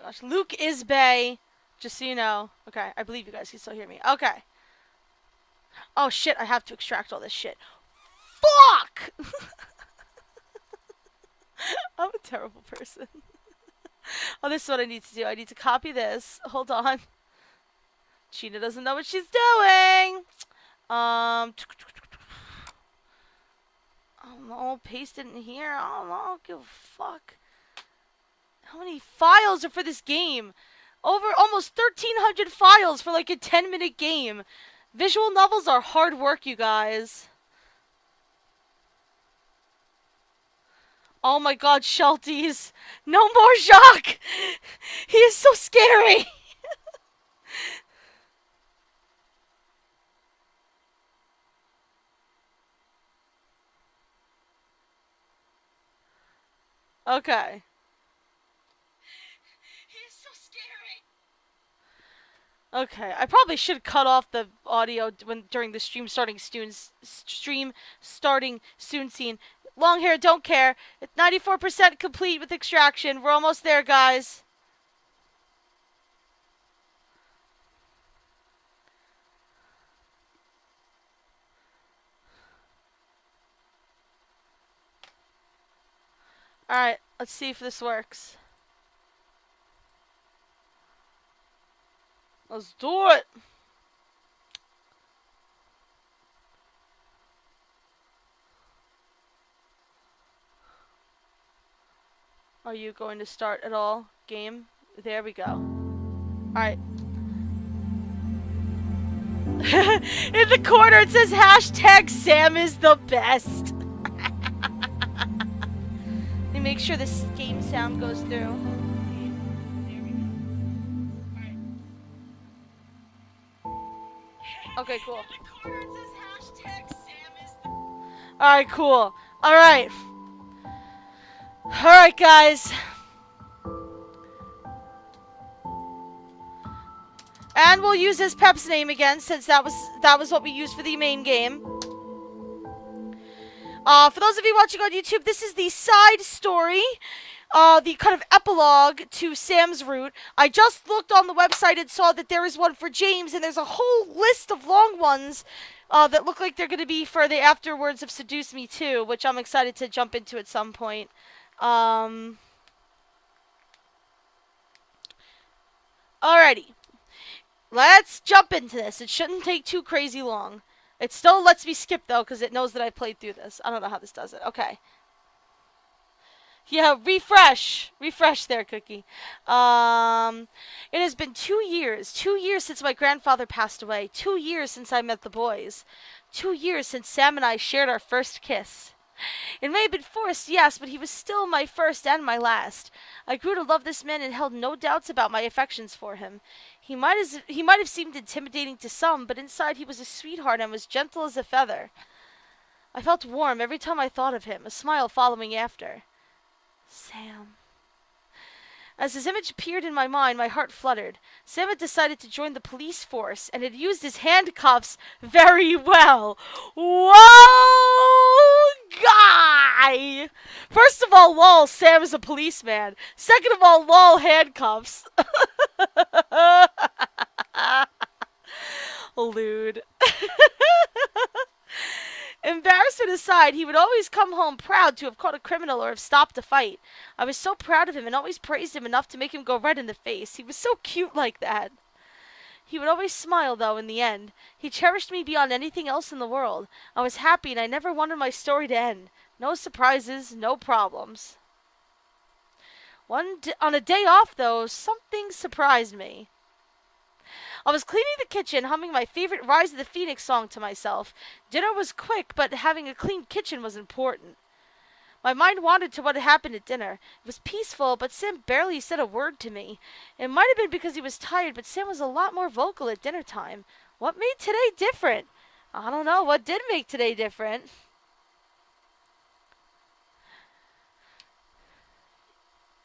gosh. Luke is Bay. Just so you know. Okay, I believe you guys can still hear me. Okay. Oh shit, I have to extract all this shit. Fuck! I'm a terrible person. Oh, this is what I need to do. I need to copy this. Hold on. Sheena doesn't know what she's doing. I'll paste it in here. I don't give a fuck. How many files are for this game? Over almost 1,300 files for like a 10-minute game. Visual novels are hard work, you guys. Oh my god, Shelties. No more Jacques! He is so scary! Okay. He is so scary. Okay, I probably should cut off the audio during the stream starting soon scene. Long hair, don't care. It's 94% complete with extraction. We're almost there, guys. Alright, let's see if this works. Let's do it! Are you going to start at all? Game? There we go. Alright. In the corner it says hashtag Sam is the best. Let me make sure this game sound goes through. Okay, cool. Alright, cool. Alright. Alright, guys. And we'll use his Pep's name again, since that was what we used for the main game. For those of you watching on YouTube, this is the side story, the kind of epilogue to Sam's route. I just looked on the website and saw that there is one for James, and there's a whole list of long ones that look like they're going to be for the afterwards of Seduce Me too, which I'm excited to jump into at some point. Alrighty. Let's jump into this. It shouldn't take too crazy long. It still lets me skip, though, because it knows that I played through this. I don't know how this does it. Okay. Yeah, refresh. Refresh there, Cookie. It has been 2 years. 2 years since my grandfather passed away. 2 years since I met the boys. 2 years since Sam and I shared our first kiss. It may have been forced, yes, but he was still my first and my last. I grew to love this man and held no doubts about my affections for him. He might have seemed intimidating to some, but inside he was a sweetheart and was gentle as a feather. I felt warm every time I thought of him, a smile following after. Sam. As his image appeared in my mind, my heart fluttered. Sam had decided to join the police force and had used his handcuffs very well. Whoa, guy! First of all, lol, Sam is a policeman. Second of all, lol, handcuffs. Lewd. Embarrassment aside, he would always come home proud to have caught a criminal or have stopped a fight. I was so proud of him and always praised him enough to make him go red in the face. He was so cute like that. He would always smile, though, in the end. He cherished me beyond anything else in the world. I was happy and I never wanted my story to end. No surprises, no problems. On a day off, though, something surprised me. I was cleaning the kitchen, humming my favorite Rise of the Phoenix song to myself. Dinner was quick, but having a clean kitchen was important. My mind wandered to what had happened at dinner. It was peaceful, but Sam barely said a word to me. It might have been because he was tired, but Sam was a lot more vocal at dinner time. What made today different? I don't know. What did make today different?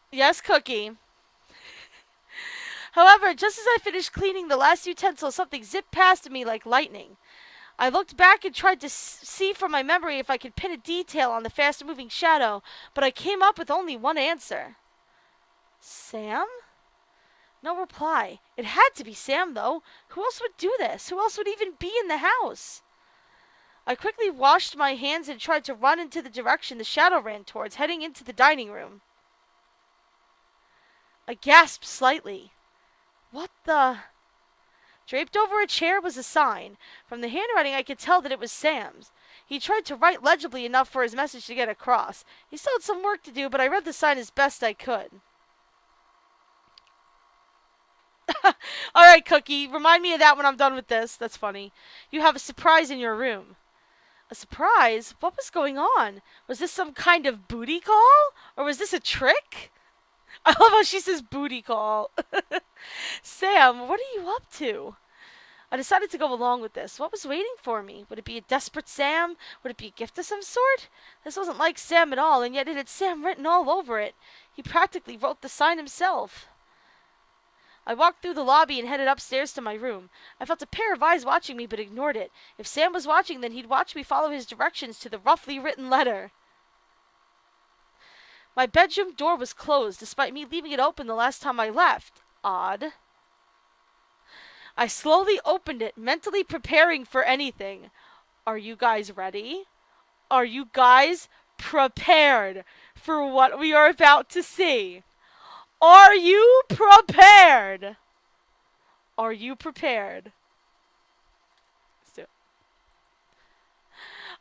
Yes, Cookie. However, just as I finished cleaning the last utensil, something zipped past me like lightning. I looked back and tried to see from my memory if I could pin a detail on the fast-moving shadow, but I came up with only one answer. Sam? No reply. It had to be Sam, though. Who else would do this? Who else would even be in the house? I quickly washed my hands and tried to run into the direction the shadow ran towards, heading into the dining room. I gasped slightly. What the... Draped over a chair was a sign. From the handwriting, I could tell that it was Sam's. He tried to write legibly enough for his message to get across. He still had some work to do, but I read the sign as best I could. Alright, Cookie, remind me of that when I'm done with this. That's funny. You have a surprise in your room. A surprise? What was going on? Was this some kind of booty call? Or was this a trick? I love how she says booty call. Sam, what are you up to? I decided to go along with this. What was waiting for me? Would it be a desperate Sam? Would it be a gift of some sort? This wasn't like Sam at all, and yet it had Sam written all over it. He practically wrote the sign himself. I walked through the lobby and headed upstairs to my room. I felt a pair of eyes watching me, but ignored it. If Sam was watching, then he'd watch me follow his directions to the roughly written letter. My bedroom door was closed, despite me leaving it open the last time I left. Odd. I slowly opened it, mentally preparing for anything. Are you guys ready? Are you guys prepared for what we are about to see? Are you prepared? Are you prepared? Let's do it.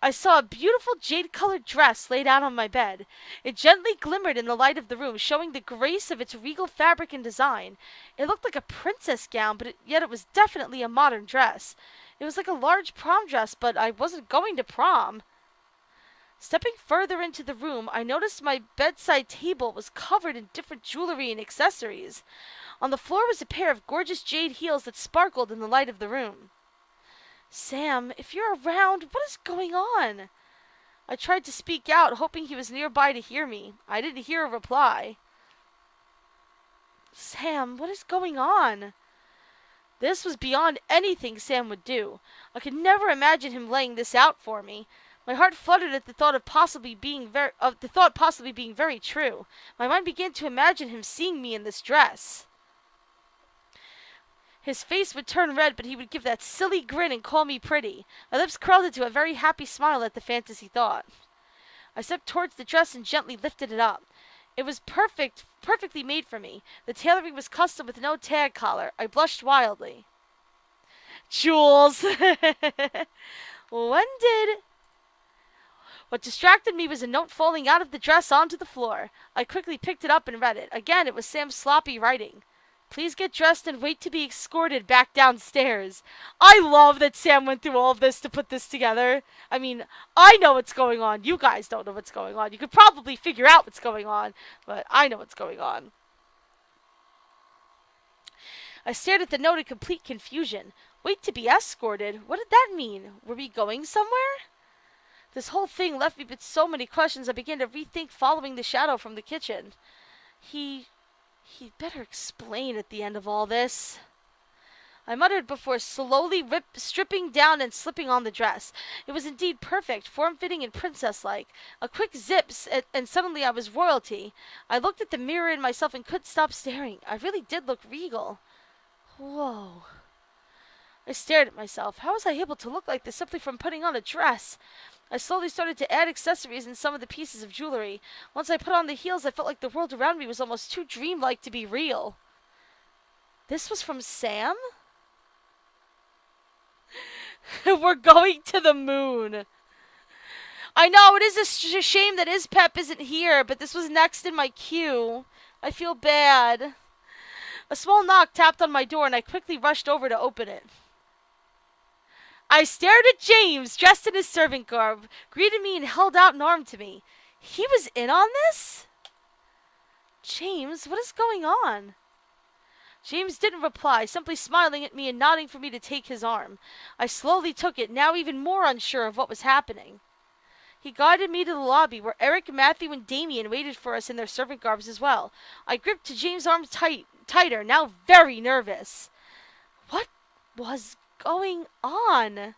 I saw a beautiful jade-colored dress laid out on my bed. It gently glimmered in the light of the room, showing the grace of its regal fabric and design. It looked like a princess gown, but yet it was definitely a modern dress. It was like a large prom dress, but I wasn't going to prom. Stepping further into the room, I noticed my bedside table was covered in different jewelry and accessories. On the floor was a pair of gorgeous jade heels that sparkled in the light of the room. Sam, if you're around, what is going on? I tried to speak out, hoping he was nearby to hear me. I didn't hear a reply. Sam, what is going on? This was beyond anything Sam would do. I could never imagine him laying this out for me. My heart fluttered at the thought of possibly being very true. My mind began to imagine him seeing me in this dress. His face would turn red, but he would give that silly grin and call me pretty. My lips curled into a very happy smile at the fantasy thought. I stepped towards the dress and gently lifted it up. It was perfectly made for me. The tailoring was custom with no tag collar. I blushed wildly. Jules! What distracted me was a note falling out of the dress onto the floor. I quickly picked it up and read it. Again, it was Sam's sloppy writing. Please get dressed and wait to be escorted back downstairs. I love that Sam went through all of this to put this together. I mean, I know what's going on. You guys don't know what's going on. You could probably figure out what's going on, but I know what's going on. I stared at the note in complete confusion. Wait to be escorted? What did that mean? Were we going somewhere? This whole thing left me with so many questions I began to rethink following the shadow from the kitchen. He'd better explain at the end of all this. I muttered before slowly stripping down and slipping on the dress. It was indeed perfect, form-fitting and princess-like. A quick zip, and suddenly I was royalty. I looked at the mirror in myself and couldn't stop staring. I really did look regal. Whoa. I stared at myself. How was I able to look like this simply from putting on a dress? I slowly started to add accessories and some of the pieces of jewelry. Once I put on the heels, I felt like the world around me was almost too dreamlike to be real. This was from Sam? We're going to the moon. I know, it is a shame that Ispep isn't here, but this was next in my queue. I feel bad. A small knock tapped on my door, and I quickly rushed over to open it. I stared at James, dressed in his servant garb, greeted me and held out an arm to me. He was in on this? James, what is going on? James didn't reply, simply smiling at me and nodding for me to take his arm. I slowly took it, now even more unsure of what was happening. He guided me to the lobby, where Eric, Matthew, and Damien waited for us in their servant garbs as well. I gripped to James' arm tighter, now very nervous. What was going on?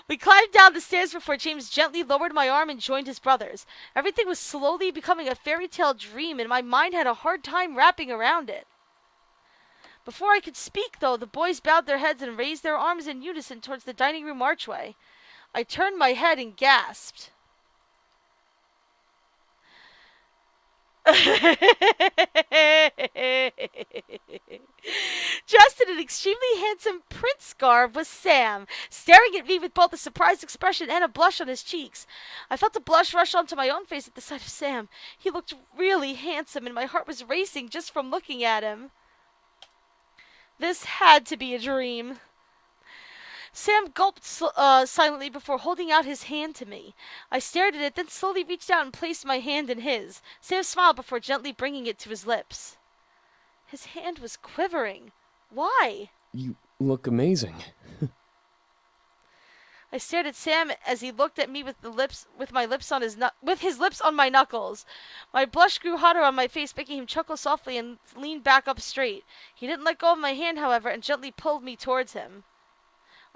We climbed down the stairs before James gently lowered my arm and joined his brothers. Everything was slowly becoming a fairy tale dream, and my mind had a hard time wrapping around it. Before I could speak, though, the boys bowed their heads and raised their arms in unison towards the dining room archway. I turned my head and gasped. Dressed in an extremely handsome prince garb was Sam, staring at me with both a surprised expression and a blush on his cheeks. I felt a blush rush onto my own face at the sight of Sam. He looked really handsome, and my heart was racing just from looking at him. This had to be a dream. Sam gulped silently before holding out his hand to me. I stared at it, then slowly reached out and placed my hand in his. Sam smiled before gently bringing it to his lips. His hand was quivering. Why? You look amazing. I stared at Sam as he looked at me with his lips on my knuckles. My blush grew hotter on my face, making him chuckle softly and lean back up straight. He didn't let go of my hand, however, and gently pulled me towards him.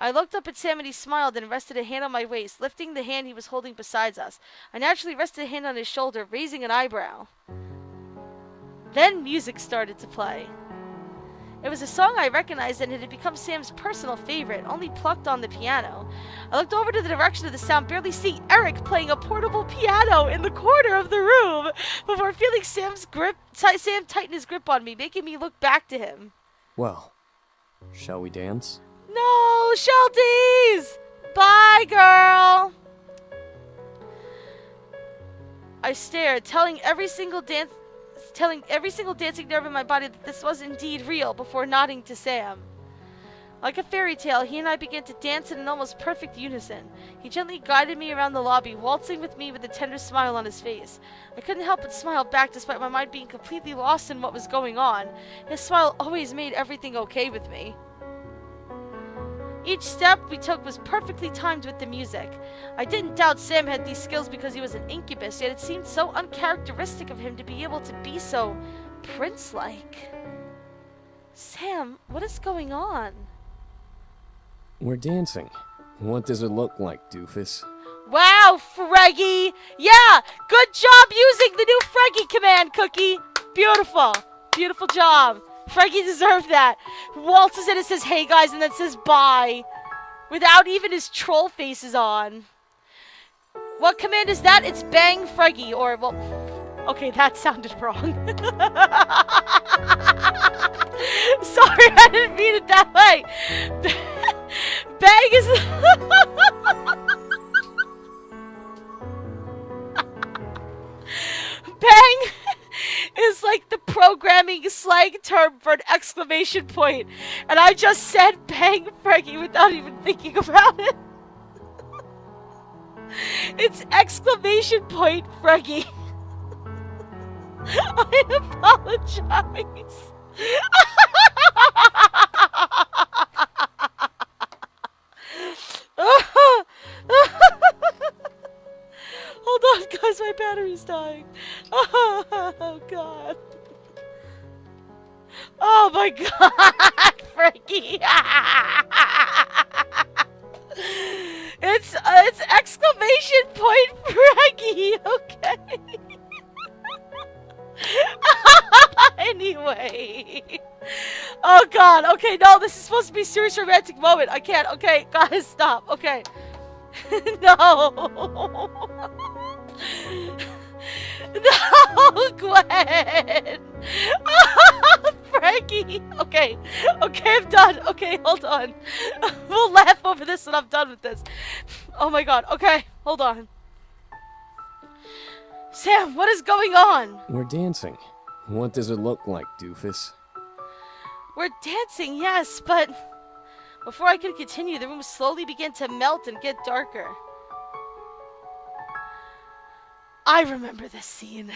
I looked up at Sam and he smiled and rested a hand on my waist, lifting the hand he was holding beside us. I naturally rested a hand on his shoulder, raising an eyebrow. Then music started to play. It was a song I recognized, and it had become Sam's personal favorite, only plucked on the piano. I looked over to the direction of the sound, barely seeing Eric playing a portable piano in the corner of the room, before feeling Sam tighten his grip on me, making me look back to him. Well, shall we dance? No, Shelties! Bye, girl! I stared, telling every single dancing nerve in my body that this was indeed real, before nodding to Sam. Like a fairy tale, he and I began to dance in an almost perfect unison. He gently guided me around the lobby, waltzing with me with a tender smile on his face. I couldn't help but smile back despite my mind being completely lost in what was going on. His smile always made everything okay with me. Each step we took was perfectly timed with the music. I didn't doubt Sam had these skills because he was an incubus, yet it seemed so uncharacteristic of him to be able to be so prince-like. Sam, what is going on? We're dancing. What does it look like, doofus? Wow, Freggy! Yeah, good job using the new Freggy command, Cookie! Beautiful. Beautiful job. Freggy deserved that. Waltzes in and says, hey guys, and then says bye. Without even his troll faces on. What command is that? It's bang Freggy, or, well, okay, that sounded wrong. Sorry, I didn't mean it that way. Bang is... Bang is like the programming slang term for an exclamation point. And I just said bang Freggy without even thinking about it. It's exclamation point Freggy. I apologize. Hold on, guys, my battery's dying. Oh, God. Oh, my God, Frankie. It's exclamation point Frankie, okay? Anyway. Oh, God, okay, no, this is supposed to be a serious romantic moment. I can't, okay, guys, stop, okay. No. No, Gwen. Frankie. Okay, I'm done. Okay, hold on. We'll laugh over this when I'm done with this. Oh my God. Okay, hold on. Sam, what is going on? We're dancing. What does it look like, doofus? We're dancing, yes, but before I could continue, the room slowly began to melt and get darker. I remember this scene.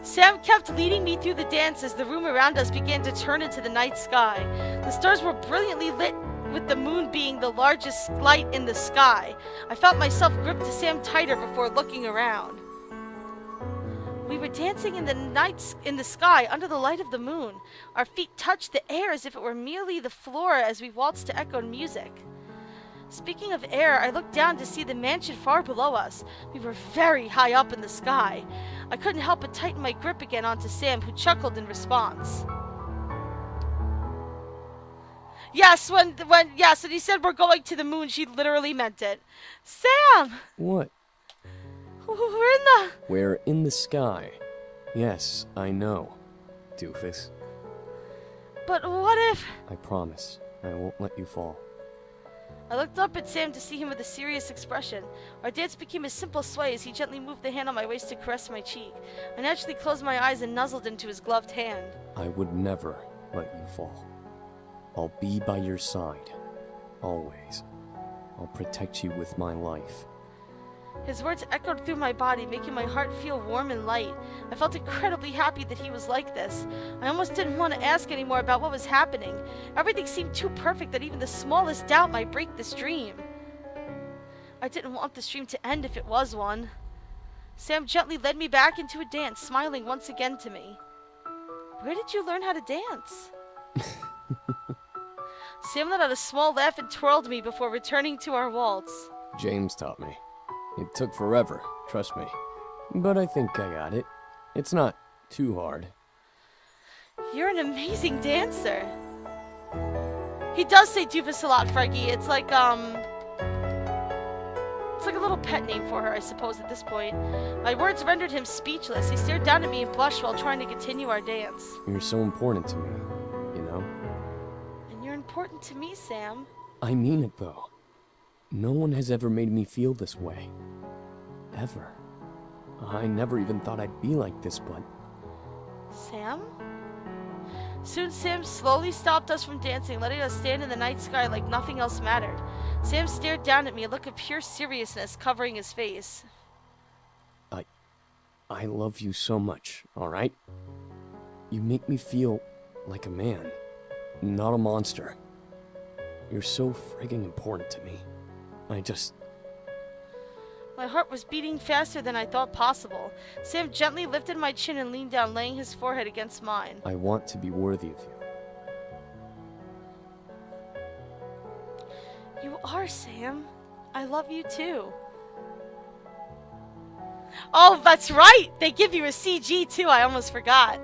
Sam kept leading me through the dance as the room around us began to turn into the night sky. The stars were brilliantly lit, with the moon being the largest light in the sky. I felt myself grip to Sam tighter before looking around. We were dancing in the night in the sky under the light of the moon. Our feet touched the air as if it were merely the floor as we waltzed to echoed music. Speaking of air, I looked down to see the mansion far below us. We were very high up in the sky. I couldn't help but tighten my grip again onto Sam, who chuckled in response. Yes, when he said we're going to the moon, she literally meant it. Sam! What? We're in the sky. Yes, I know, doofus. But what if... I promise, I won't let you fall. I looked up at Sam to see him with a serious expression. Our dance became a simple sway as he gently moved the hand on my waist to caress my cheek. I naturally closed my eyes and nuzzled into his gloved hand. I would never let you fall. I'll be by your side. Always. I'll protect you with my life. His words echoed through my body, making my heart feel warm and light. I felt incredibly happy that he was like this. I almost didn't want to ask anymore about what was happening. Everything seemed too perfect that even the smallest doubt might break this dream. I didn't want this dream to end if it was one. Sam gently led me back into a dance, smiling once again to me. Where did you learn how to dance? Sam let out a small laugh and twirled me before returning to our waltz. James taught me. It took forever, trust me. But I think I got it. It's not too hard. You're an amazing dancer. He does say doofus a lot, Frankie. It's like a little pet name for her, I suppose, at this point. My words rendered him speechless. He stared down at me and blushed while trying to continue our dance. You're so important to me, you know? And you're important to me, Sam. I mean it, though. No one has ever made me feel this way. Ever. I never even thought I'd be like this, but... Sam? Soon Sam slowly stopped us from dancing, letting us stand in the night sky like nothing else mattered. Sam stared down at me, a look of pure seriousness covering his face. I love you so much, alright? You make me feel like a man, not a monster. You're so friggin' important to me. My heart was beating faster than I thought possible. Sam gently lifted my chin and leaned down, laying his forehead against mine. I want to be worthy of you. You are, Sam. I love you too. Oh, that's right! They give you a CG too, I almost forgot.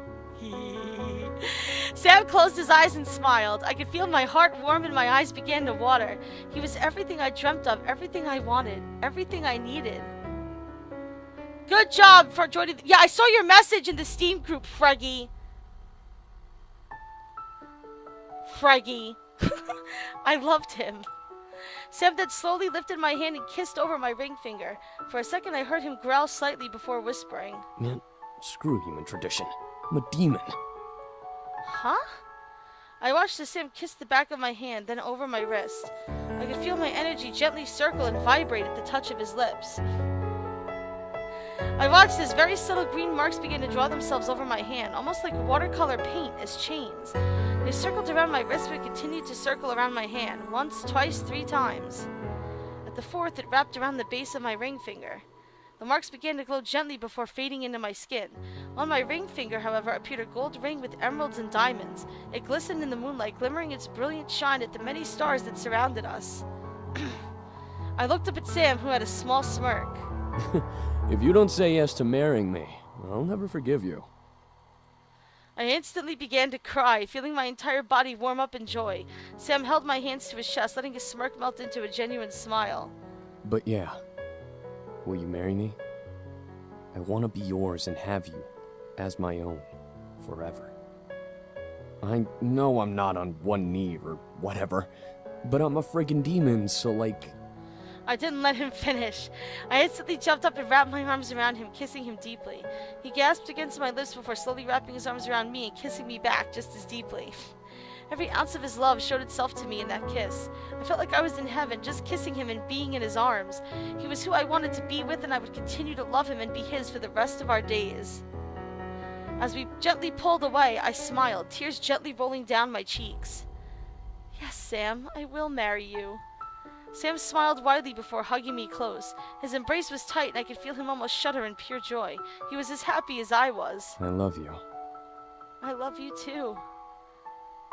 Sam closed his eyes and smiled. I could feel my heart warm and my eyes began to water. He was everything I dreamt of, everything I wanted, everything I needed. Good job for joining. Yeah, I saw your message in the Steam group, Freggy. Freggy. I loved him. Sam then slowly lifted my hand and kissed over my ring finger. For a second, I heard him growl slightly before whispering. Man, screw human tradition. I'm a demon. Huh? I watched as Sam kiss the back of my hand, then over my wrist. I could feel my energy gently circle and vibrate at the touch of his lips. I watched as very subtle green marks began to draw themselves over my hand, almost like watercolor paint as chains. They circled around my wrist but continued to circle around my hand, once, twice, 3 times. At the 4th, it wrapped around the base of my ring finger. The marks began to glow gently before fading into my skin. On my ring finger, however, appeared a gold ring with emeralds and diamonds. It glistened in the moonlight, glimmering its brilliant shine at the many stars that surrounded us. I looked up at Sam, who had a small smirk. If you don't say yes to marrying me, I'll never forgive you. I instantly began to cry, feeling my entire body warm up in joy. Sam held my hands to his chest, letting his smirk melt into a genuine smile. But yeah, will you marry me? I want to be yours and have you as my own forever. I know I'm not on one knee or whatever, but I'm a friggin' demon, so like... I didn't let him finish. I instantly jumped up and wrapped my arms around him, kissing him deeply. He gasped against my lips before slowly wrapping his arms around me and kissing me back just as deeply. Every ounce of his love showed itself to me in that kiss. I felt like I was in heaven, just kissing him and being in his arms. He was who I wanted to be with, and I would continue to love him and be his for the rest of our days. As we gently pulled away, I smiled, tears gently rolling down my cheeks. Yes, Sam, I will marry you. Sam smiled widely before hugging me close. His embrace was tight, and I could feel him almost shudder in pure joy. He was as happy as I was. I love you. I love you too.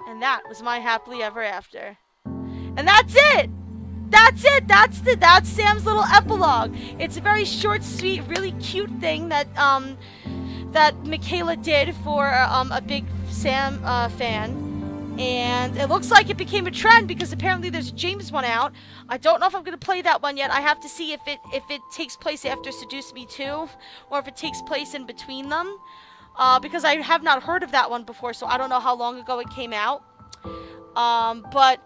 And that was my happily ever after. And that's it! That's it! That's Sam's little epilogue. It's a very short, sweet, really cute thing that Michaela did for a big Sam fan. And it looks like it became a trend because apparently there's a James one out. I don't know if I'm gonna play that one yet. I have to see if it takes place after Seduce Me 2, or if it takes place in between them. Because I have not heard of that one before, so I don't know how long ago it came out. But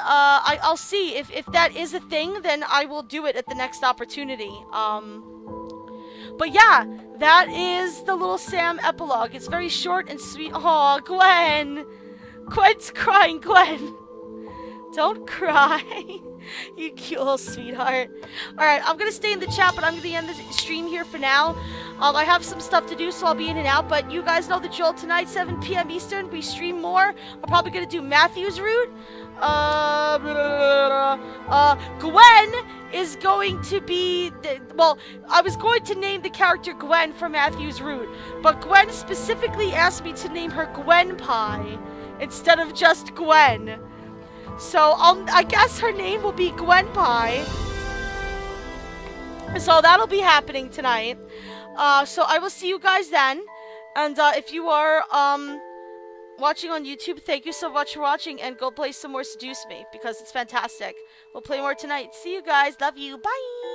I'll see if that is a thing. Then I will do it at the next opportunity. But yeah, that is the little Sam epilogue. It's very short and sweet. Oh, Gwen. Gwen's crying, Gwen. Don't cry. You cute little sweetheart. Alright, I'm gonna stay in the chat, but I'm gonna end the stream here for now. I have some stuff to do, so I'll be in and out, but you guys know the drill. Tonight, 7 p.m. Eastern, we stream more. I'm probably gonna do Matthew's route. Gwen is going to be... well, I was going to name the character Gwen from Matthew's route, but Gwen specifically asked me to name her Gwen Pie instead of just Gwen. So, I guess her name will be Gwen Pie. So, that'll be happening tonight. So, I will see you guys then. And, if you are, watching on YouTube, thank you so much for watching. And go play some more Seduce Me, because it's fantastic. We'll play more tonight. See you guys. Love you. Bye!